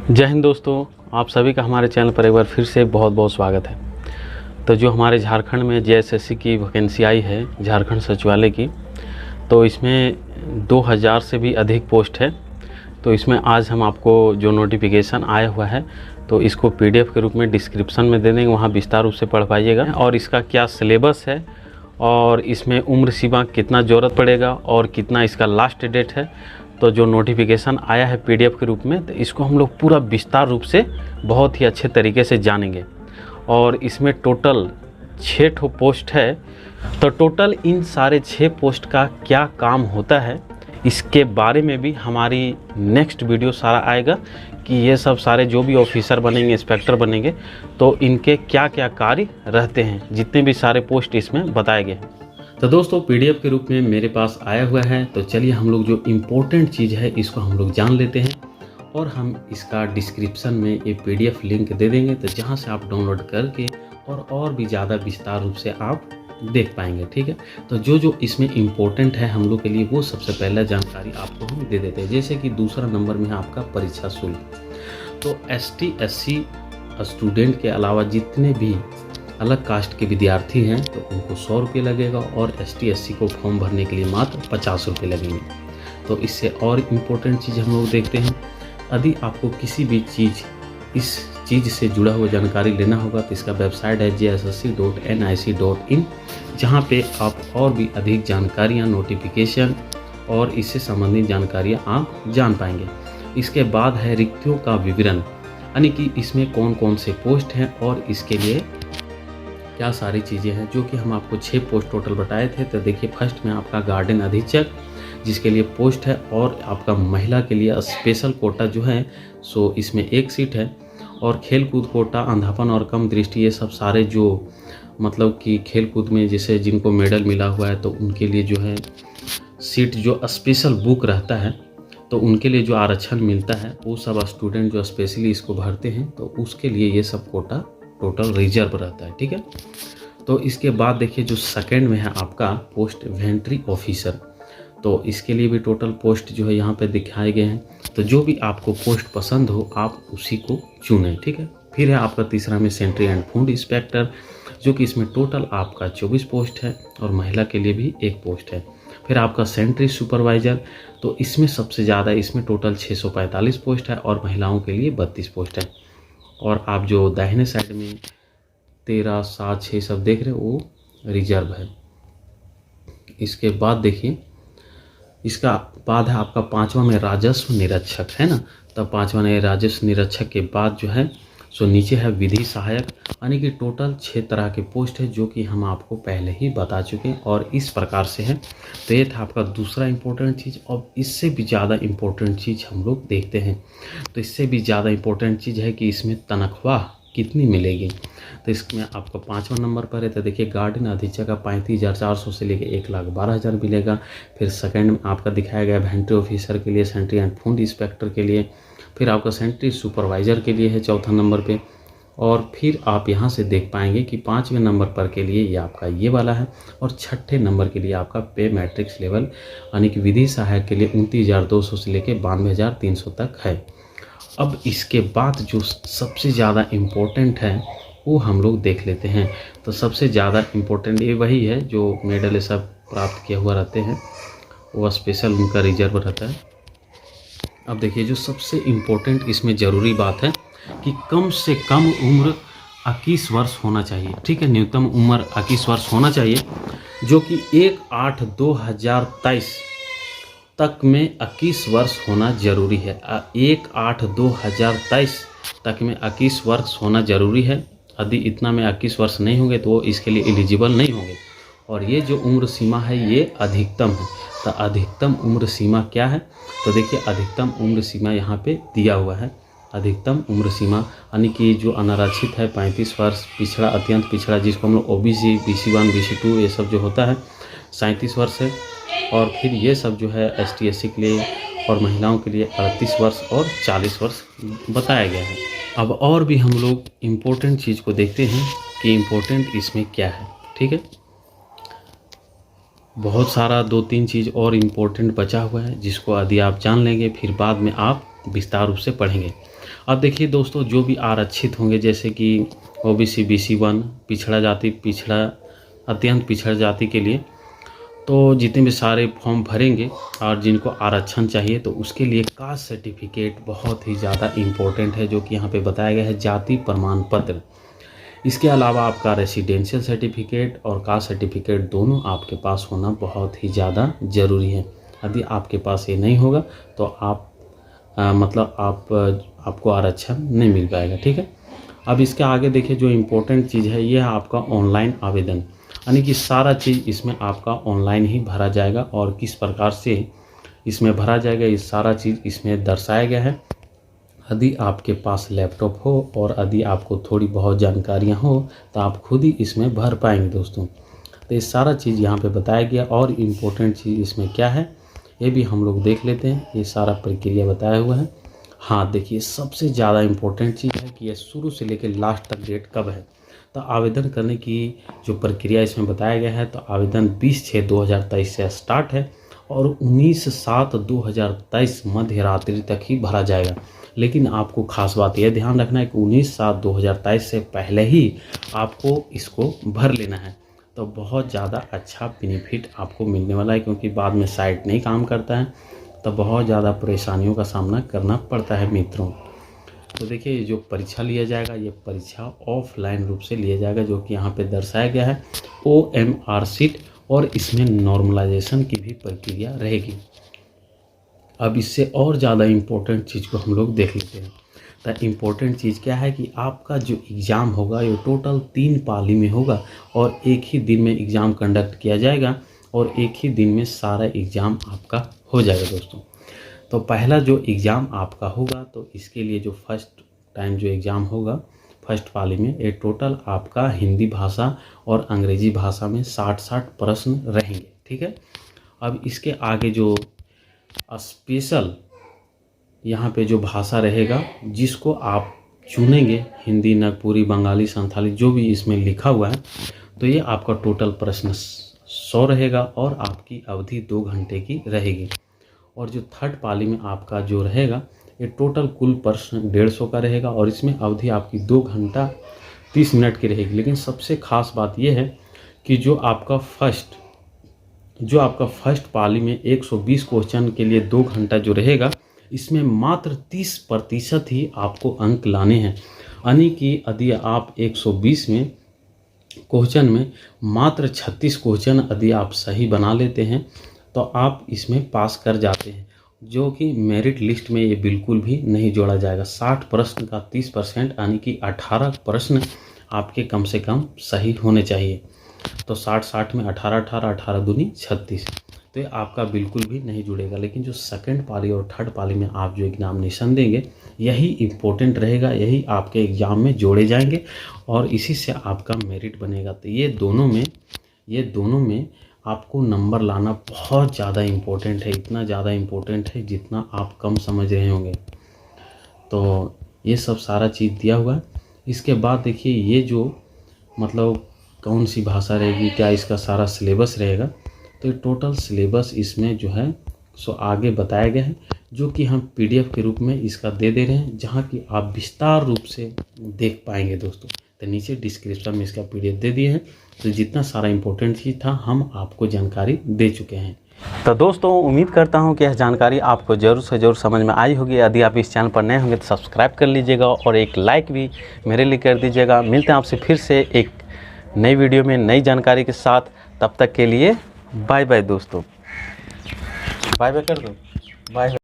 जय हिंद दोस्तों, आप सभी का हमारे चैनल पर एक बार फिर से बहुत बहुत स्वागत है। तो जो हमारे झारखंड में जेएसएससी की वैकेंसी आई है झारखंड सचिवालय की, तो इसमें 2000 से भी अधिक पोस्ट है। तो इसमें आज हम आपको जो नोटिफिकेशन आया हुआ है तो इसको पीडीएफ के रूप में डिस्क्रिप्शन में दे देंगे, वहाँ विस्तार रूप से पढ़ पाइएगा और इसका क्या सिलेबस है और इसमें उम्र सीमा कितना ज़रूरत पड़ेगा और कितना इसका लास्ट डेट है। तो जो नोटिफिकेशन आया है पीडीएफ के रूप में, तो इसको हम लोग पूरा विस्तार रूप से बहुत ही अच्छे तरीके से जानेंगे। और इसमें टोटल 6 पोस्ट है। तो टोटल इन सारे 6 पोस्ट का क्या काम होता है इसके बारे में भी हमारी नेक्स्ट वीडियो सारा आएगा कि ये सब सारे जो भी ऑफिसर बनेंगे, इंस्पेक्टर बनेंगे, तो इनके क्या क्या कार्य रहते हैं, जितने भी सारे पोस्ट इसमें बताए गए हैं। तो दोस्तों पीडीएफ के रूप में मेरे पास आया हुआ है। तो चलिए हम लोग जो इम्पोर्टेंट चीज़ है इसको हम लोग जान लेते हैं और हम इसका डिस्क्रिप्शन में ये पीडीएफ लिंक दे देंगे, तो जहाँ से आप डाउनलोड करके और भी ज़्यादा विस्तार रूप से आप देख पाएंगे। ठीक है, तो जो इसमें इम्पोर्टेंट है हम लोग के लिए वो सबसे पहला जानकारी आपको हम दे देते हैं। जैसे कि दूसरा नंबर में है आपका परीक्षा शुल्क। तो ST SC स्टूडेंट के अलावा जितने भी अलग कास्ट के विद्यार्थी हैं तो उनको 100 रुपये लगेगा और ST SC को फॉर्म भरने के लिए मात्र 50 रुपये लगेंगे। तो इससे और इम्पोर्टेंट चीज़ हम लोग देखते हैं, यदि आपको किसी भी इस चीज़ से जुड़ा हुआ जानकारी लेना होगा तो इसका वेबसाइट है jssc.nic.in, जहाँ पे आप और भी अधिक जानकारियाँ, नोटिफिकेशन और इससे संबंधित जानकारियाँ आप जान पाएंगे। इसके बाद है रिक्तियों का विवरण, यानी कि इसमें कौन कौन से पोस्ट हैं और इसके लिए क्या सारी चीज़ें हैं, जो कि हम आपको 6 पोस्ट टोटल बताए थे। तो देखिए फर्स्ट में आपका गार्डन अधीक्षक जिसके लिए पोस्ट है, और आपका महिला के लिए स्पेशल कोटा जो है सो इसमें 1 सीट है, और खेल कूद कोटा, अंधापन और कम दृष्टि, ये सब सारे जो मतलब कि खेल कूद में जैसे जिनको मेडल मिला हुआ है तो उनके लिए जो है सीट जो स्पेशल बुक रहता है तो उनके लिए जो आरक्षण मिलता है वो सब स्टूडेंट जो स्पेशली इसको भरते हैं तो उसके लिए ये सब कोटा टोटल रिजर्व रहता है। ठीक है, तो इसके बाद देखिए जो सेकंड में है आपका पोस्ट इन्वेंट्री ऑफिसर, तो इसके लिए भी टोटल पोस्ट जो है यहाँ पे दिखाए गए हैं। तो जो भी आपको पोस्ट पसंद हो आप उसी को चुनें। ठीक है, फिर है आपका तीसरा में सेंट्री एंड फूड इंस्पेक्टर, जो कि इसमें टोटल आपका 24 पोस्ट है और महिला के लिए भी 1 पोस्ट है। फिर आपका सेंट्री सुपरवाइजर, तो इसमें सबसे ज़्यादा, इसमें टोटल 645 पोस्ट है और महिलाओं के लिए 32 पोस्ट है। और आप जो दाहिने साइड में 13, 7, 6 सब देख रहे हो वो रिजर्व है। इसके बाद देखिए इसका बाद है आपका 5वां में राजस्व निरीक्षक, है ना। तब 5वां में राजस्व निरीक्षक के बाद जो है सो नीचे है विधि सहायक, यानी कि टोटल 6 तरह के पोस्ट है जो कि हम आपको पहले ही बता चुके हैं और इस प्रकार से है। तो ये था आपका दूसरा इम्पोर्टेंट चीज़। और इससे भी ज़्यादा इम्पोर्टेंट चीज़ हम लोग देखते हैं, तो इससे भी ज़्यादा इम्पोर्टेंट चीज़ है कि इसमें तनख्वाह कितनी मिलेगी। तो इसमें आपका 5वां नंबर पर है। तो देखिए गार्डन अधीक्षक का 35,400 से लेकर 1,12,000 मिलेगा। फिर सेकंड में आपका दिखाया गया इन्वेंट्री ऑफिसर के लिए, सेंट्री एंड फूड इंस्पेक्टर के लिए, फिर आपका सेंट्री सुपरवाइजर के लिए है 4था नंबर पे। और फिर आप यहाँ से देख पाएंगे कि 5वें नंबर पर के लिए ये आपका ये वाला है, और 6ठे नंबर के लिए आपका पे मैट्रिक्स लेवल, यानी कि विधि सहायक के लिए 29,200 से लेकर 92,300 तक है। अब इसके बाद जो सबसे ज़्यादा इम्पोर्टेंट है वो हम लोग देख लेते हैं। तो सबसे ज़्यादा इम्पोर्टेंट ये वही है जो मेडल ये सब प्राप्त किया हुआ रहते हैं, वो स्पेशल उनका रिजर्व रहता है। अब देखिए जो सबसे इम्पोर्टेंट इसमें ज़रूरी बात है कि कम से कम उम्र 21 वर्ष होना चाहिए। ठीक है, न्यूनतम उम्र 21 वर्ष होना चाहिए, जो कि 1/8/2023 तक में 21 वर्ष होना ज़रूरी है। 1/8/2023 तक में 21 वर्ष होना ज़रूरी है। यदि इतना में 21 वर्ष नहीं होंगे तो वो इसके लिए एलिजिबल नहीं होंगे। और ये जो उम्र सीमा है ये अधिकतम है। तो अधिकतम उम्र सीमा क्या है, तो देखिए अधिकतम उम्र सीमा यहाँ पे दिया हुआ है। अधिकतम उम्र सीमा यानी कि जो अनारक्षित है 35 वर्ष, पिछड़ा, अत्यंत पिछड़ा जिसको हम लोग OBC, BC1, BC2 ये सब जो होता है 37 वर्ष है। और फिर ये सब जो है ST SC के लिए और महिलाओं के लिए 38 वर्ष और 40 वर्ष बताया गया है। अब और भी हम लोग इम्पोर्टेंट चीज़ को देखते हैं कि इम्पोर्टेंट इसमें क्या है। ठीक है, बहुत सारा 2-3 चीज़ और इम्पोर्टेंट बचा हुआ है जिसको यदि आप जान लेंगे फिर बाद में आप विस्तार रूप से पढ़ेंगे। अब देखिए दोस्तों, जो भी आरक्षित होंगे जैसे कि OBC BC1 पिछड़ा जाति, पिछड़ा अत्यंत पिछड़ा जाति के लिए, तो जितने भी सारे फॉर्म भरेंगे और जिनको आरक्षण चाहिए तो उसके लिए कास्ट सर्टिफिकेट बहुत ही ज़्यादा इम्पोर्टेंट है, जो कि यहाँ पे बताया गया है, जाति प्रमाण पत्र। इसके अलावा आपका रेसिडेंशियल सर्टिफिकेट और कास्ट सर्टिफिकेट दोनों आपके पास होना बहुत ही ज़्यादा ज़रूरी है। यदि आपके पास ये नहीं होगा तो आपको आरक्षण नहीं मिल पाएगा, ठीक है। अब इसके आगे देखिए, जो इम्पोर्टेंट चीज़ है ये है आपका ऑनलाइन आवेदन, यानी कि सारा चीज़ इसमें आपका ऑनलाइन ही भरा जाएगा। और किस प्रकार से इसमें भरा जाएगा ये सारा चीज़ इसमें दर्शाया गया है। यदि आपके पास लैपटॉप हो और यदि आपको थोड़ी बहुत जानकारियाँ हो तो आप खुद ही इसमें भर पाएंगे दोस्तों। तो ये सारा चीज़ यहाँ पे बताया गया। और इम्पोर्टेंट चीज़ इसमें क्या है ये भी हम लोग देख लेते हैं। ये सारा प्रक्रिया बताया हुआ है। हाँ देखिए, सबसे ज़्यादा इम्पोर्टेंट चीज़ है कि ये शुरू से लेकर लास्ट तक डेट कब है। तो आवेदन करने की जो प्रक्रिया इसमें बताया गया है, तो आवेदन 20/6/2023 से स्टार्ट है और 19/7/2023 मध्य रात्रि तक ही भरा जाएगा। लेकिन आपको खास बात यह ध्यान रखना है कि 19/7/2023 से पहले ही आपको इसको भर लेना है। तो बहुत ज़्यादा अच्छा बेनिफिट आपको मिलने वाला है, क्योंकि बाद में साइट नहीं काम करता है तो बहुत ज़्यादा परेशानियों का सामना करना पड़ता है मित्रों। तो देखिए, ये जो परीक्षा लिया जाएगा ये परीक्षा ऑफलाइन रूप से लिया जाएगा, जो कि यहाँ पे दर्शाया गया है OMR शीट, और इसमें नॉर्मलाइजेशन की भी प्रक्रिया रहेगी। अब इससे और ज़्यादा इम्पोर्टेंट चीज़ को हम लोग देख लेते हैं। तो इम्पोर्टेंट चीज़ क्या है कि आपका जो एग्ज़ाम होगा ये टोटल 3 पाली में होगा और एक ही दिन में एग्ज़ाम कंडक्ट किया जाएगा और एक ही दिन में सारा एग्ज़ाम आपका हो जाएगा दोस्तों। तो पहला जो एग्ज़ाम आपका होगा, तो इसके लिए जो फर्स्ट टाइम जो एग्ज़ाम होगा फर्स्ट पाली में, ये टोटल आपका हिंदी भाषा और अंग्रेज़ी भाषा में 60 प्रश्न रहेंगे, ठीक है। अब इसके आगे जो स्पेशल यहाँ पे जो भाषा रहेगा जिसको आप चुनेंगे, हिंदी, नागपुरी, बंगाली, संथाली, जो भी इसमें लिखा हुआ है, तो ये आपका टोटल प्रश्न 100 रहेगा और आपकी अवधि 2 घंटे की रहेगी। और जो थर्ड पाली में आपका जो रहेगा ये टोटल कुल प्रश्न 150 का रहेगा और इसमें अवधि आपकी 2 घंटा 30 मिनट की रहेगी। लेकिन सबसे खास बात यह है कि जो आपका फर्स्ट पाली में 120 क्वेश्चन के लिए 2 घंटा जो रहेगा, इसमें मात्र 30% ही आपको अंक लाने हैं। यानी कि यदि आप 120 में क्वेश्चन में मात्र 36 क्वेश्चन यदि आप सही बना लेते हैं तो आप इसमें पास कर जाते हैं, जो कि मेरिट लिस्ट में ये बिल्कुल भी नहीं जोड़ा जाएगा। 60 प्रश्न का 30% यानी कि 18 प्रश्न आपके कम से कम सही होने चाहिए। तो 60 में 18 दूनी 36, तो ये आपका बिल्कुल भी नहीं जुड़ेगा। लेकिन जो सेकंड पाली और थर्ड पाली में आप जो एग्जामिनेशन देंगे यही इम्पोर्टेंट रहेगा, यही आपके एग्ज़ाम में जोड़े जाएंगे और इसी से आपका मेरिट बनेगा। तो ये दोनों में आपको नंबर लाना बहुत ज़्यादा इम्पोर्टेंट है, इतना ज़्यादा इम्पोर्टेंट है जितना आप कम समझ रहे होंगे। तो ये सब सारा चीज़ दिया हुआ है। इसके बाद देखिए, ये जो मतलब कौन सी भाषा रहेगी, क्या इसका सारा सिलेबस रहेगा, तो ये टोटल सिलेबस इसमें जो है सो आगे बताया गया है, जो कि हम PDF के रूप में इसका दे रहे हैं, जहाँ कि आप विस्तार रूप से देख पाएंगे दोस्तों। तो नीचे डिस्क्रिप्शन में इसका PDF दे दिए हैं। तो जितना सारा इम्पोर्टेंट चीज़ था हम आपको जानकारी दे चुके हैं। तो दोस्तों, उम्मीद करता हूं कि यह जानकारी आपको ज़रूर से ज़रूर समझ में आई होगी। यदि आप इस चैनल पर नए होंगे तो सब्सक्राइब कर लीजिएगा और एक लाइक भी मेरे लिए कर दीजिएगा। मिलते हैं आपसे फिर से एक नई वीडियो में नई जानकारी के साथ। तब तक के लिए बाय बाय दोस्तों। बाय बाय कर दो, बाय।